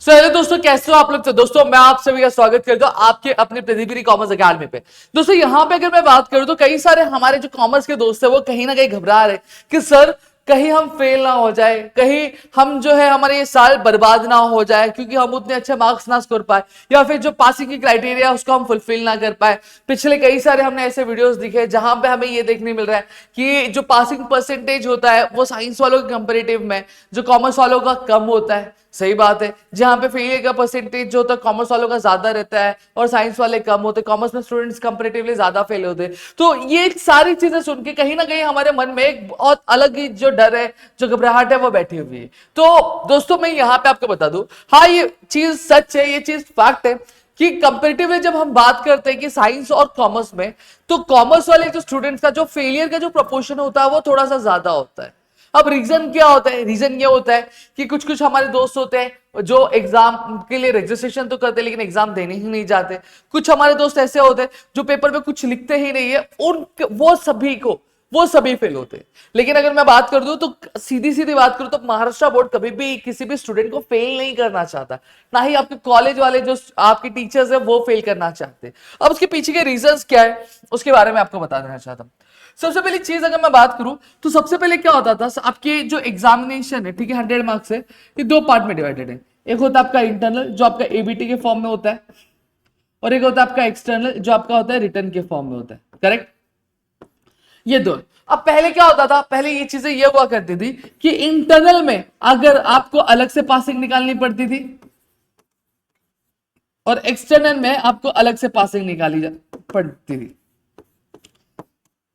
Hello दोस्तों, कैसे हो आप लोग। तो दोस्तों मैं आप सभी का स्वागत करता हूं आपके अपने प्रतिदिन कॉमर्स अकेडमी पे। दोस्तों यहाँ पे अगर मैं बात करूं तो कई सारे हमारे जो कॉमर्स के दोस्त है वो कहीं ना कहीं घबरा रहे कि सर कहीं हम फेल ना हो जाए, कहीं हम जो है हमारे ये साल बर्बाद ना हो जाए क्योंकि हम उतने अच्छे मार्क्स ना स्कोर पाए, या फिर जो पासिंग की क्राइटेरिया है उसको हम फुलफिल ना कर पाए। पिछले कई सारे हमने ऐसे वीडियोस दिखे जहां पे हमें ये देखने मिल रहा है कि जो पासिंग परसेंटेज होता है वो साइंस वालों के कंपेरेटिव में जो कॉमर्स वालों का कम होता है। सही बात है, जहां पे फेलियर का परसेंटेज जो होता है कॉमर्स वालों का ज्यादा रहता है और साइंस वाले कम होते हैं। कॉमर्स में स्टूडेंट्स कंपैरेटिवली ज्यादा फेल होते हैं। तो ये सारी चीजें सुन के कहीं ना कहीं हमारे मन में एक बहुत अलग ही जो डर है, जो घबराहट है वो बैठी हुई है। तो दोस्तों मैं यहाँ पे आपको बता दूं, हाँ ये चीज सच है, ये चीज फैक्ट है कि कंपैरेटिवली जब हम बात करते हैं कि साइंस और कॉमर्स में, तो कॉमर्स वाले जो स्टूडेंट्स का जो फेलियर का जो प्रोपोर्शन होता है वो थोड़ा सा ज्यादा होता है। अब रीजन क्या होता है? रीजन ये होता है कि कुछ कुछ हमारे दोस्त होते हैं जो एग्जाम के लिए रजिस्ट्रेशन तो करते हैं लेकिन एग्जाम देने ही नहीं जाते। कुछ हमारे दोस्त ऐसे होते हैं जो पेपर में कुछ लिखते ही नहीं है, उन वो सभी फेल होते हैं। लेकिन अगर मैं बात कर दूं तो सीधी सीधी बात करूं तो महाराष्ट्र बोर्ड कभी भी किसी भी स्टूडेंट को फेल नहीं करना चाहता, ना ही आपके कॉलेज वाले जो आपके टीचर्स है वो फेल करना चाहते। अब उसके पीछे के रीजंस क्या है उसके बारे में आपको बता देना चाहता हूं। सबसे पहली चीज अगर मैं बात करूं तो सबसे पहले क्या होता था, आपके जो एग्जामिनेशन है, ठीक है, 100 मार्क्स है, ये दो पार्ट में डिवाइडेड है। एक होता है आपका इंटरनल जो आपका एबीटी के फॉर्म में होता है, और एक होता है आपका एक्सटर्नल जो आपका होता है रिटर्न के फॉर्म में होता है। करेक्ट? ये दो। अब पहले क्या होता था, पहले ये चीजें ये हुआ करती थी कि इंटरनल में अगर आपको अलग से पासिंग निकालनी पड़ती थी और एक्सटर्नल में आपको अलग से पासिंग निकाली पड़ती थी,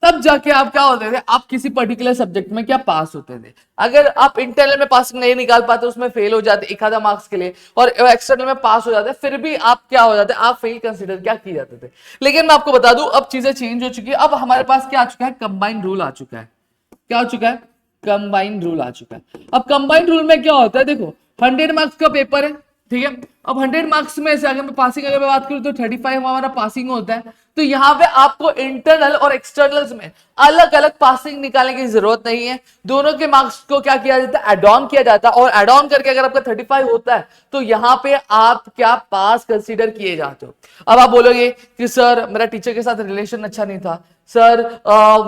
तब जाके आप क्या होते थे, आप किसी पर्टिकुलर सब्जेक्ट में क्या पास होते थे। अगर आप इंटरनल में पासिंग नहीं निकाल पाते, उसमें फेल हो जाते एक आधा मार्क्स के लिए, और एक्सटर्नल में पास हो जाते, फिर भी आप क्या हो जाते, आप फेल कंसीडर क्या किए जाते थे। लेकिन मैं आपको बता दूं अब चीजें चेंज हो चुकी है। अब हमारे पास क्या आ चुका है, कंबाइंड रूल आ चुका है। क्या हो चुका है? कंबाइंड रूल आ चुका है। अब कंबाइंड रूल में क्या होता है, देखो 100 मार्क्स का पेपर है, ठीक है। अब 100 मार्क्स में से अगर मैं पासिंग अगर मैं बात करूं तो 35 हमारा पासिंग होता है। तो यहां पे आपको इंटरनल और एक्सटर्नल्स में अलग अलग पासिंग निकालने की जरूरत नहीं है। दोनों के मार्क्स को क्या किया जाता है, एड ऑन किया जाता है, और एड ऑन करके अगर आपका 35 होता है तो यहां पे आप क्या पास कंसीडर किए जाते हो। अब आप बोलोगे कि सर मेरा टीचर के साथ रिलेशन अच्छा नहीं था, सर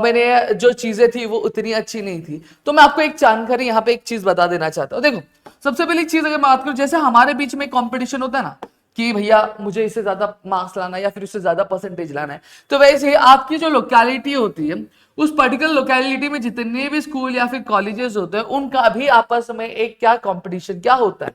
मैंने जो चीजें थी वो उतनी अच्छी नहीं थी। तो मैं आपको एक जानकारी यहाँ पे एक चीज बता देना चाहता हूँ। देखो सबसे पहली चीज अगर मैं बात करूं, जैसे हमारे बीच में कंपटीशन होता है ना कि भैया मुझे इससे ज्यादा मार्क्स लाना है या फिर उससे ज्यादा परसेंटेज लाना है, तो वैसे ही आपकी जो लोकेलिटी होती है उस पर्टिकुलर लोकेलिटी में जितने भी स्कूल या फिर कॉलेजेस होते हैं उनका भी आपस में एक क्या कंपटीशन क्या होता है,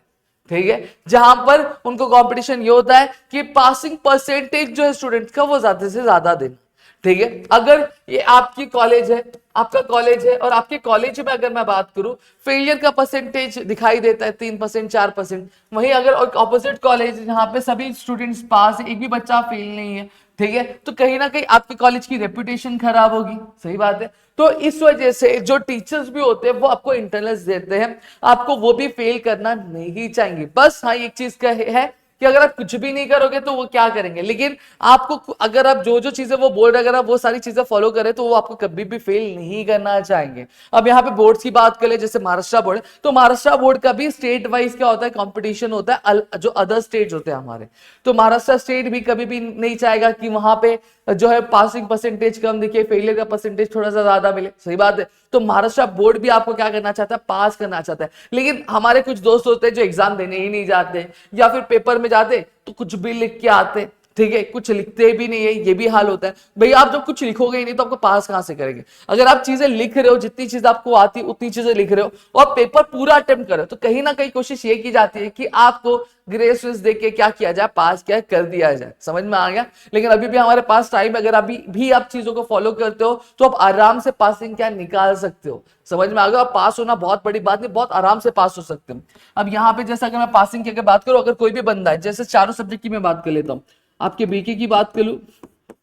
ठीक है, जहां पर उनको कंपटीशन ये होता है कि पासिंग परसेंटेज जो है स्टूडेंट्स का वो ज्यादा से ज्यादा देना। ठीक है, अगर ये आपकी कॉलेज है, आपका कॉलेज है, और आपके कॉलेज में अगर मैं बात करूं फेलियर का परसेंटेज दिखाई देता है 3% 4%, वहीं अगर ऑपोजिट कॉलेज जहां पे सभी स्टूडेंट्स पास है, एक भी बच्चा फेल नहीं है, ठीक है, तो कहीं ना कहीं आपके कॉलेज की रेपुटेशन खराब होगी। सही बात है। तो इस वजह से जो टीचर्स भी होते हैं वो आपको इंटरनल्स देते हैं, आपको वो भी फेल करना नहीं चाहेंगे। बस हाँ एक चीज का है कि अगर आप कुछ भी नहीं करोगे तो वो क्या करेंगे, लेकिन आपको अगर आप जो जो चीजें वो बोल रहे हैं अगर आप वो सारी चीजें फॉलो करें तो वो आपको कभी भी फेल नहीं करना चाहेंगे। अब यहाँ पे बोर्ड्स की बात करें, जैसे महाराष्ट्र बोर्ड, तो महाराष्ट्र बोर्ड का भी स्टेट वाइज क्या होता है, कंपटीशन होता है जो अदर स्टेट होते हैं हमारे। तो महाराष्ट्र स्टेट भी कभी भी नहीं चाहेगा कि वहां पे जो है पासिंग परसेंटेज कम दिखे, फेलियर का परसेंटेज थोड़ा सा ज्यादा मिले। सही बात है। तो महाराष्ट्र बोर्ड भी आपको क्या करना चाहता है, पास करना चाहता है। लेकिन हमारे कुछ दोस्त होते हैं जो एग्जाम देने ही नहीं जाते, या फिर पेपर में जाते तो कुछ भी लिख के आते, ठीक है, कुछ लिखते भी नहीं है, ये भी हाल होता है। भाई आप जब कुछ लिखोगे ही नहीं तो आपको पास कहां से करेंगे। अगर आप चीजें लिख रहे हो, जितनी चीज आपको आती है उतनी चीजें लिख रहे हो और पेपर पूरा अटेम्प्ट कर रहे हो, तो कहीं ना कहीं कोशिश ये की जाती है कि आपको ग्रेस वेस देके क्या किया जाए, पास क्या कर दिया जाए। समझ में आ गया। लेकिन अभी भी हमारे पास टाइम, अगर अभी भी आप चीजों को फॉलो करते हो तो आप आराम से पासिंग क्या निकाल सकते हो। समझ में आ गया। पास होना बहुत बड़ी बात नहीं, बहुत आराम से पास हो सकते हैं। अब यहाँ पे जैसे अगर मैं पासिंग की अगर बात करूं, अगर कोई भी बंदा है, जैसे चारों सब्जेक्ट की मैं बात कर लेता हूँ, आपके बीके की बात कर लूं,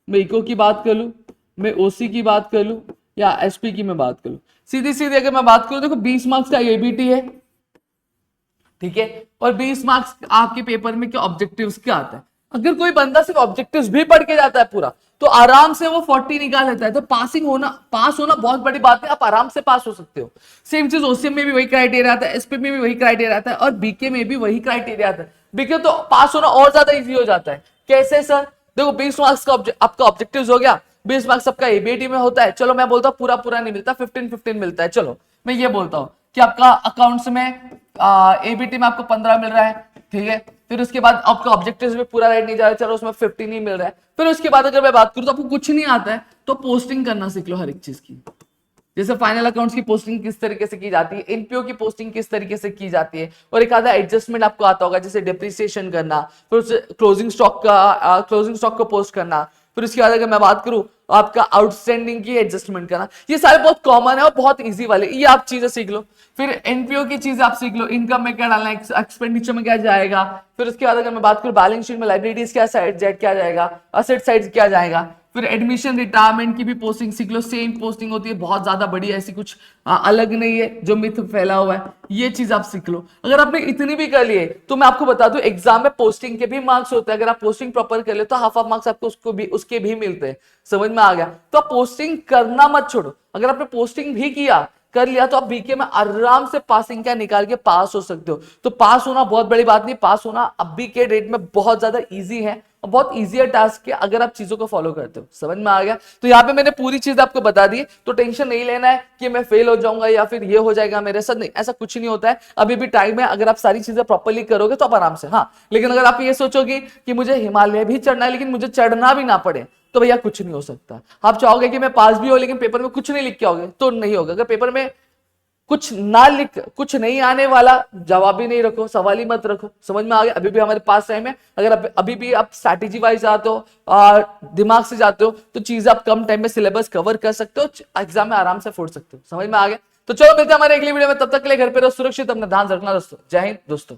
मैं इको की बात कर लूं, मैं ओसी की बात कर लूं, या एसपी की मैं बात करूं, सीधी सीधी अगर मैं बात करूं, देखो 20 मार्क्स का एबीटी है, ठीक है, और 20 मार्क्स आपके पेपर में क्या ऑब्जेक्टिव्स क्या आता है। अगर कोई बंदा सिर्फ ऑब्जेक्टिव्स भी पढ़ के जाता है पूरा, तो आराम से वो 40 निकाल लेता है। तो पास होना बहुत बड़ी बात है, आप आराम से पास हो सकते हो। सेम चीज ओसीएम में भी वही क्राइटेरिया आता है, एसपी में भी वही क्राइटेरिया आता है, और बीके में भी वही क्राइटेरिया आता है। बीके तो पास होना और ज्यादा इजी हो जाता है। कैसे सर? देखो 20 मार्क्स का आपका ऑब्जेक्टिव हो गया, 20 मार्क्स आपका एबीटी में होता है। चलो मैं बोलता हूँ पूरा पूरा नहीं मिलता, 15-15 मिलता है। चलो मैं ये बोलता हूँ कि आपका अकाउंट्स में एबीटी में आपको 15 मिल रहा है, ठीक है। फिर उसके बाद आपका ऑब्जेक्टिव्स में पूरा राइट नहीं जा रहा है, चलो उसमें 15 ही मिल रहा है। फिर उसके बाद अगर मैं बात करूं तो आपको कुछ नहीं आता है, तो पोस्टिंग करना सीख लो हर एक चीज की। जैसे फाइनल अकाउंट्स की पोस्टिंग किस तरीके से की जाती है, एनपीओ की पोस्टिंग किस तरीके से की जाती है, और एक आधा एडजस्टमेंट आपको आता होगा, जैसे डिप्रिसिएशन करना, फिर उसे क्लोजिंग स्टॉक को पोस्ट करना। फिर उसके बाद अगर मैं बात करूं आपका आउटस्टैंडिंग की एडजस्टमेंट करना, ये सारे बहुत कॉमन है और बहुत इजी वाले, ये आप चीजें सीख लो। फिर एनपीओ की चीज आप सीख लो, इनकम में क्या डालना है, एक्सपेंडिचर में क्या जाएगा। फिर उसके बाद अगर मैं बात करूं बैलेंस शीट में लाइबिलिटीज क्या साइड क्या जाएगा, असेट साइड क्या जाएगा। फिर एडमिशन रिटायरमेंट की भी पोस्टिंग सीख लो, सेम पोस्टिंग होती है, बहुत ज्यादा बड़ी, ऐसी कुछ अलग नहीं है जो मिथ फैला हुआ है, ये चीज आप सीख लो। अगर आपने इतनी भी कर लिए तो मैं आपको बता दूं एग्जाम में पोस्टिंग के भी मार्क्स होते हैं। अगर आप पोस्टिंग प्रॉपर कर ले तो हाफ मार्क्स आपको उसके भी मिलते हैं। समझ में आ गया? तो आप पोस्टिंग करना मत छोड़ो। अगर आपने पोस्टिंग भी कर लिया तो आप बीके में आराम से पासिंग क्या निकाल के पास हो सकते हो। तो पास होना बहुत बड़ी बात नहीं, पास होना अभी के डेट में बहुत ज्यादा इजी है और बहुत इजियर टास्क है अगर आप चीजों को फॉलो करते हो। समझ में आ गया? तो यहाँ पे मैंने पूरी चीज आपको बता दी, तो टेंशन नहीं लेना है कि मैं फेल हो जाऊंगा या फिर ये हो जाएगा मेरे साथ, नहीं, ऐसा कुछ नहीं होता है। अभी भी टाइम है, अगर आप सारी चीजें प्रॉपर्ली करोगे तो आप आराम से। हाँ, लेकिन अगर आप ये सोचोगे कि मुझे हिमालय भी चढ़ना है लेकिन मुझे चढ़ना भी ना पड़े, तो भैया कुछ नहीं हो सकता। आप चाहोगे कि मैं पास भी हो लेकिन पेपर में कुछ नहीं लिख के आओगे, तो नहीं होगा। अगर पेपर में कुछ नहीं आने वाला, जवाब ही नहीं रखो, सवाल ही मत रखो। समझ में आ गया? अभी भी हमारे पास टाइम है। अगर अभी भी आप स्ट्रैटेजी वाइज जाते हो और दिमाग से जाते हो तो चीजें आप कम टाइम में सिलेबस कवर कर सकते हो, एग्जाम में आराम से फोड़ सकते हो। समझ में आ गया? तो चलो मिलते हैं हमारे अगली वीडियो में, तब तक के लिए घर पे रहो सुरक्षित, अपना ध्यान रखना दोस्तों। जय हिंद दोस्तों।